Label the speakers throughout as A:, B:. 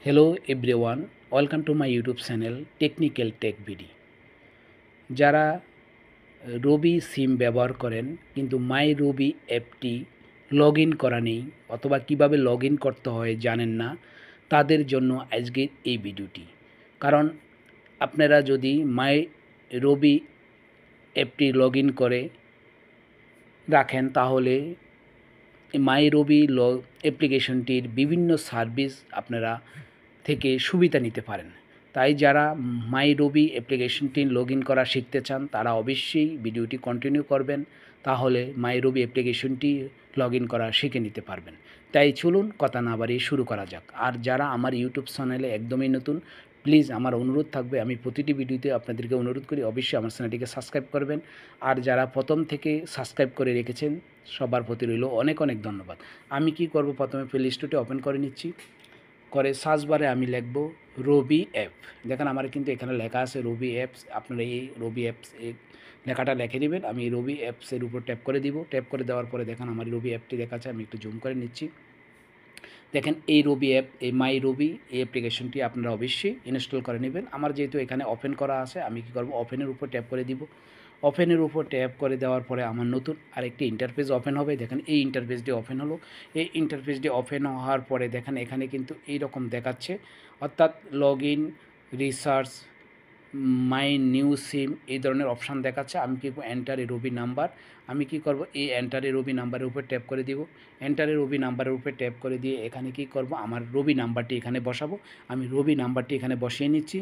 A: Hello everyone, welcome to my YouTube channel Technical Tech BD। যারা রবি সিম ব্যবহার করেন কিন্তু মাই রবি অ্যাপটি লগ ইন করা নেই অথবা কিভাবে লগ ইন করতে হয় জানেন না, তাদের জন্য আজকের এই ভিডিওটি। কারণ আপনারা যদি মাই রবি অ্যাপটি লগ ইন করে রাখেন তাহলে মাই রবি অ্যাপ্লিকেশনটির বিভিন্ন সার্ভিস আপনারা থেকে সুবিধা নিতে পারেন। তাই যারা মাই রবি অ্যাপ্লিকেশনটি লগ ইন করা শিখতে চান তারা অবশ্যই ভিডিওটি কন্টিনিউ করবেন, তাহলে মাই রবি অ্যাপ্লিকেশনটি লগ ইন করা শিখে নিতে পারবেন। তাই চলুন কথা না বাড়িয়ে শুরু করা যাক। আর যারা আমার ইউটিউব চ্যানেলে একদমই নতুন, প্লিজ আমার অনুরোধ থাকবে, আমি প্রতিটি ভিডিওতে আপনাদেরকে অনুরোধ করি অবশ্যই আমার চ্যানেলটিকে সাবস্ক্রাইব করবেন। আর যারা প্রথম থেকে সাবস্ক্রাইব করে রেখেছেন সবার প্রতি রইল অনেক অনেক ধন্যবাদ। আমি কি করব, প্রথমে প্লে স্টোরটি ওপেন করে নিচ্ছি। করে সার্চ বারে আমি লিখব রবি অ্যাপ। দেখেন আমার কিন্তু এখানে লেখা আছে রবি অ্যাপস। আপনারা এই রবি অ্যাপস এই লেখাটা লিখে নেবেন। আমি রবি অ্যাপসের উপর ট্যাপ করে দিব। ট্যাপ করে দেওয়ার পরে দেখেন আমার রবি অ্যাপটি দেখাচ্ছে। আমি একটু জুম করে নিচ্ছি। দেখেন এই রবি অ্যাপ, এই মাই রবি এই অ্যাপ্লিকেশনটি আপনারা অবশ্যই ইনস্টল করে নেবেন। আমার যেহেতু এখানে ওপেন করা আছে, আমি কী করব, ওপেনের উপর ট্যাপ করে দিব। ওপেনের উপর ট্যাপ করে দেওয়ার পরে আমার নতুন আরেকটি ইন্টারফেস ওপেন হবে। দেখেন এই ইন্টারফেসটি ওপেন হলো। এই ইন্টারফেসটি ওপেন হওয়ার পরে দেখেন এখানে কিন্তু এইরকম দেখাচ্ছে, অর্থাৎ log in, research, my new SIM এই ধরনের অপশান দেখাচ্ছে। আমি কি এন্টার এ রবি নাম্বার, আমি কি করব, এই এন্টার এ রবি নাম্বারের উপর ট্যাপ করে দিব। এন্টার এ রবি নাম্বারের উপর ট্যাপ করে দিয়ে এখানে কি করব, আমার রবি নাম্বারটি এখানে বসাবো। আমি রবি নাম্বারটি এখানে বসিয়ে নিচ্ছি।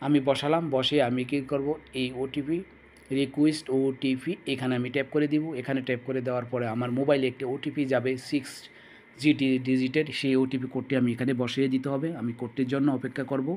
A: আমি বসালাম, বসিয়ে আমি কি করব, এই ওটিপি রিকোয়েস্ট ওটিপি এখানে আমি ট্যাপ করে দিব। এখানে ট্যাপ করে দেওয়ার পরে আমার মোবাইলে একটি ওটিপি যাবে 6 ডিজিটের, সেই ওটিপি কোডটি আমি এখানে বসিয়ে দিতে হবে। আমি কোডটির জন্য অপেক্ষা করব।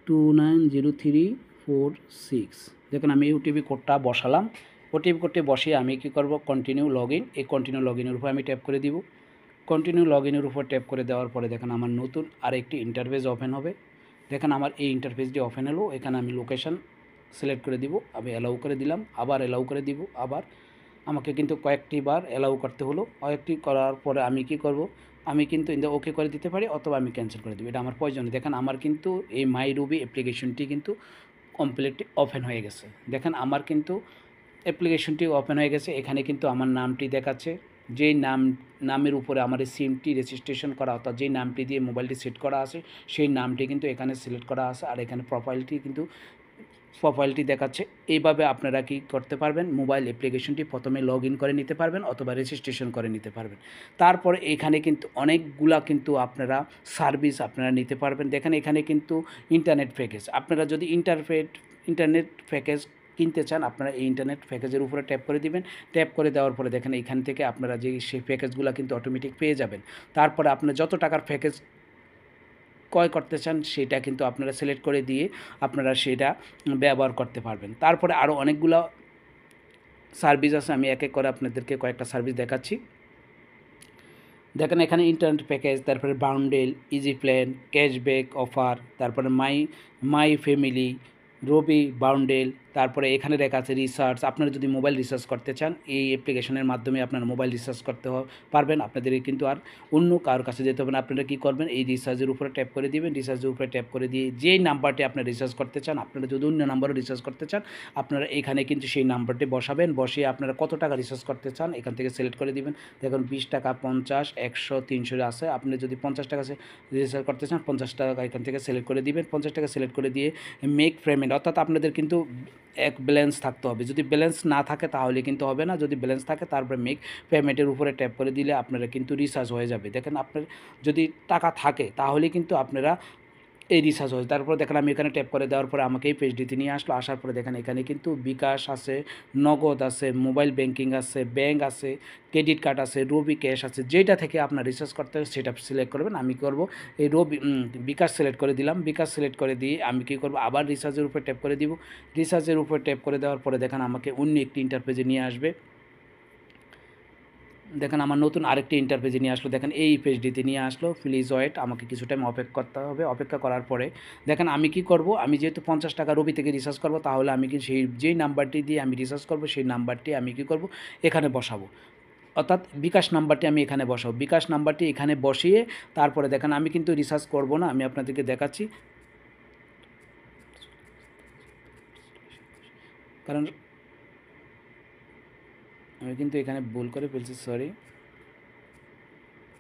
A: 290346। দেখুন আমি ওটিপি কোডটা বসালাম। ওটিপি কোডটি বসিয়ে আমি কি করব, কন্টিনিউ লগ ইন, এই কন্টিনিউ লগ ইনের উপর আমি ট্যাপ করে দিব। কন্টিনিউ লগ ইনের উপর ট্যাপ করে দেওয়ার পরে দেখেন আমার নতুন আরেকটি ইন্টারফেস ওপেন হবে। দেখেন আমার এই ইন্টারফেসটি ওপেন হলো। এখানে আমি লোকেশান সিলেক্ট করে দিব, আমি অ্যালাউ করে দিলাম, আবার অ্যালাউ করে দিব। আবার আমাকে কিন্তু কয়েকটি বার অ্যালাউ করতে হলো। কয়েকটি করার পরে আমি কি করব, আমি কিন্তু ওকে করে দিতে পারি অথবা আমি ক্যান্সেল করে দেবো, এটা আমার প্রয়োজন। দেখেন আমার কিন্তু এই মাই রবি অ্যাপ্লিকেশনটি কিন্তু কমপ্লিটলি ওপেন হয়ে গেছে। দেখেন আমার কিন্তু অ্যাপ্লিকেশনটি ওপেন হয়ে গেছে। এখানে কিন্তু আমার নামটি দেখাচ্ছে, যেই নামের উপরে আমার এই সিমটি রেজিস্ট্রেশন করা, অর্থাৎ যেই নামটি দিয়ে মোবাইলটি সেট করা আছে সেই নামটি কিন্তু এখানে সিলেক্ট করা আছে। আর এখানে প্রোফাইলটি দেখাচ্ছে। এইভাবে আপনারা কি করতে পারবেন, মোবাইল অ্যাপ্লিকেশনটি প্রথমে লগ ইন করে নিতে পারবেন অথবা রেজিস্ট্রেশন করে নিতে পারবেন। তারপরে এখানে কিন্তু অনেকগুলা কিন্তু আপনারা সার্ভিস আপনারা নিতে পারবেন। দেখেন এখানে কিন্তু ইন্টারনেট প্যাকেজ, আপনারা যদি ইন্টারনেট প্যাকেজ কিনতে চান আপনারা এই ইন্টারনেট প্যাকেজের উপরে ট্যাপ করে দিবেন। ট্যাপ করে দেওয়ার পরে দেখেন এইখান থেকে আপনারা সেই প্যাকেজগুলো কিন্তু অটোমেটিক পেয়ে যাবেন। তারপরে আপনার যত টাকার প্যাকেজ ক্রয় করতে চান সেটা কিন্তু আপনারা সিলেক্ট করে দিয়ে আপনারা সেটা ব্যবহার করতে পারবেন। তারপরে আরও অনেকগুলো সার্ভিস আছে, আমি এক এক করে আপনাদেরকে কয়েকটা সার্ভিস দেখাচ্ছি। দেখেন এখানে ইন্টারনেট প্যাকেজ, তারপরে bundle, easy plan, cashback offer, তারপরে মাই ফ্যামিলি, রবি বান্ডেল, তারপরে এখানে লেখা আছে রিসার্চ। আপনারা যদি মোবাইল রিচার্জ করতে চান এই অ্যাপ্লিকেশনের মাধ্যমে আপনারা মোবাইল রিচার্জ করতে পারবেন। আপনাদের কিন্তু আর অন্য কারোর কাছে যেতে হবে না। আপনারা কী করবেন, এই রিচার্জের উপরে ট্যাপ করে দিবেন। রিচার্জের উপরে ট্যাপ করে দিয়ে যেই নাম্বারটি আপনারা রিচার্জ করতে চান, আপনারা যদি অন্য নাম্বারও রিচার্জ করতে চান আপনারা এখানে কিন্তু সেই নাম্বারটি বসাবেন। বসিয়ে আপনারা কত টাকা রিচার্জ করতে চান এখান থেকে সিলেক্ট করে দিবেন। দেখুন 20 টাকা, 50, 100, 300 আছে। আপনি যদি 50 টাকা রিচার্জ করতে চান 50 টাকা এখান থেকে সিলেক্ট করে দিবেন। 50 টাকা সিলেক্ট করে দিয়ে মেক পেমেন্ট, অর্থাৎ আপনাদের কিন্তু এক ব্যালেন্স থাকতে হবে। যদি ব্যালেন্স না থাকে তাহলে কিন্তু হবে না। যদি ব্যালেন্স থাকে তারপরে মেক পেমেন্টের উপরে ট্যাপ করে দিলে আপনারা কিন্তু রিচার্জ হয়ে যাবে। দেখেন আপনার যদি টাকা থাকে তাহলে কিন্তু আপনারা এই রিচার্জ হয়েছে। তারপরে দেখেন আমি এখানে ট্যাপ করে দেওয়ার পরে আমাকে এই পেজটিতে নিয়ে আসলো। আসার পরে দেখেন এখানে কিন্তু বিকাশ আছে, নগদ আছে, মোবাইল ব্যাংকিং আছে, ব্যাংক আছে, ক্রেডিট কার্ড আছে, রবি ক্যাশ আছে। যেটা থেকে আপনার রিচার্জ করতে হবে সেটা সিলেক্ট করবেন। আমি করব এই বিকাশ সিলেক্ট করে দিলাম। বিকাশ সিলেক্ট করে দিয়ে আমি কী করব, আবার রিচার্জের উপর ট্যাপ করে দিব। রিচার্জের উপর ট্যাপ করে দেওয়ার পরে দেখেন আমাকে অন্য একটি ইন্টারপেজে নিয়ে আসবে। দেখেন আমার নতুন আরেকটি ইন্টারপেজে নিয়ে আসলো। দেখেন এই পেজটিতে নিয়ে আসলো। প্লিজ ওয়েট, আমাকে কিছু টাইম অপেক্ষা করতে হবে। অপেক্ষা করার পরে দেখেন আমি কি করব, আমি যেহেতু 50 টাকা রবি থেকে রিচার্জ করব, তাহলে আমি কি সেই যেই নাম্বারটি দিয়ে আমি রিচার্জ করব সেই নাম্বারটি আমি কি করব, এখানে বসাবো। অর্থাৎ বিকাশ নাম্বারটি আমি এখানে বসাবো। বিকাশ নাম্বারটি এখানে বসিয়ে তারপরে দেখেন আমি কিন্তু রিচার্জ করব না, আমি আপনাদেরকে দেখাচ্ছি। কারণ আমি কিন্তু এখানে ভুল করে ফেলছি, সরি।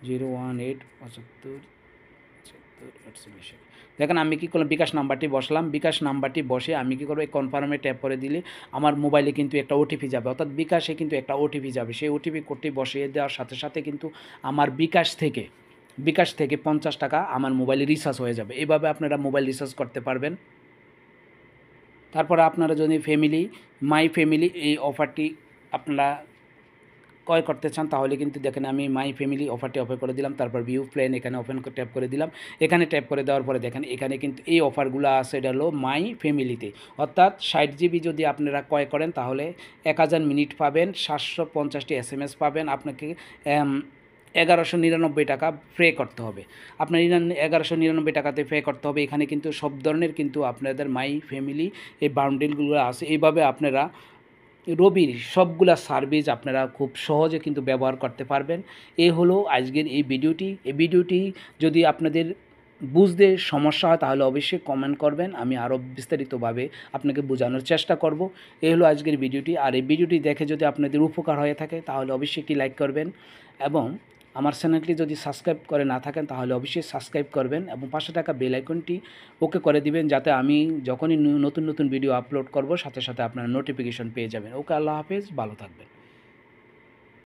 A: 01875 দেখেন আমি কী করলাম, বিকাশ নাম্বারটি বসলাম। বিকাশ নাম্বারটি বসে আমি কী করবো, এই কনফার্মে ট্যাপ করে দিলে আমার মোবাইলে কিন্তু একটা ওটিপি যাবে, অর্থাৎ বিকাশে কিন্তু একটা ওটিপি যাবে। সেই ওটিপি কোডটি বসিয়ে দেওয়ার সাথে সাথে কিন্তু আমার বিকাশ থেকে 50 টাকা আমার মোবাইলে রিচার্জ হয়ে যাবে। এভাবে আপনারা মোবাইল রিচার্জ করতে পারবেন। তারপরে আপনারা যদি মাই ফ্যামিলি এই অফারটি আপনারা ক্রয় করতে চান, তাহলে কিন্তু দেখেন আমি মাই ফ্যামিলি অফারটি ওপেন করে দিলাম। তারপর ভিউ প্ল্যান এখানে ট্যাপ করে দিলাম। এখানে ট্যাপ করে দেওয়ার পরে দেখেন এখানে কিন্তু এই অফারগুলো আছে, এটা হলো মাই ফ্যামিলিতে। অর্থাৎ 60 জিবি যদি আপনারা ক্রয় করেন তাহলে 1000 মিনিট পাবেন, 750টি SMS পাবেন। আপনাকে 1199 টাকা পে করতে হবে। আপনার 1199 টাকাতে পে করতে হবে। এখানে কিন্তু সব ধরনের কিন্তু আপনাদের মাই ফ্যামিলি এই বান্ডেলগুলো আছে। এইভাবে আপনারা রবির সবগুলা সার্ভিস আপনারা খুব সহজে কিন্তু ব্যবহার করতে পারবেন। এই হলো আজকের এই ভিডিওটি। এই ভিডিওটি যদি আপনাদের বুঝতে সমস্যা হয় তাহলে অবশ্যই কমেন্ট করবেন, আমি আরও বিস্তারিতভাবে আপনাকে বোঝানোর চেষ্টা করব। এই হলো আজকের ভিডিওটি। আর এই ভিডিওটি দেখে যদি আপনাদের উপকার হয়ে থাকে তাহলে অবশ্যই একটি লাইক করবেন, এবং আমার চ্যানেলটি যদি সাবস্ক্রাইব করে না থাকেন তাহলে অবশ্যই সাবস্ক্রাইব করবেন, এবং পাশে থাকা বেল আইকনটি ওকে করে দিবেন, যাতে আমি যখনই নতুন নতুন ভিডিও আপলোড করব সাথে সাথে আপনারা নোটিফিকেশন পেয়ে যাবেন। ওকে, আল্লাহ হাফেজ, ভালো থাকবেন।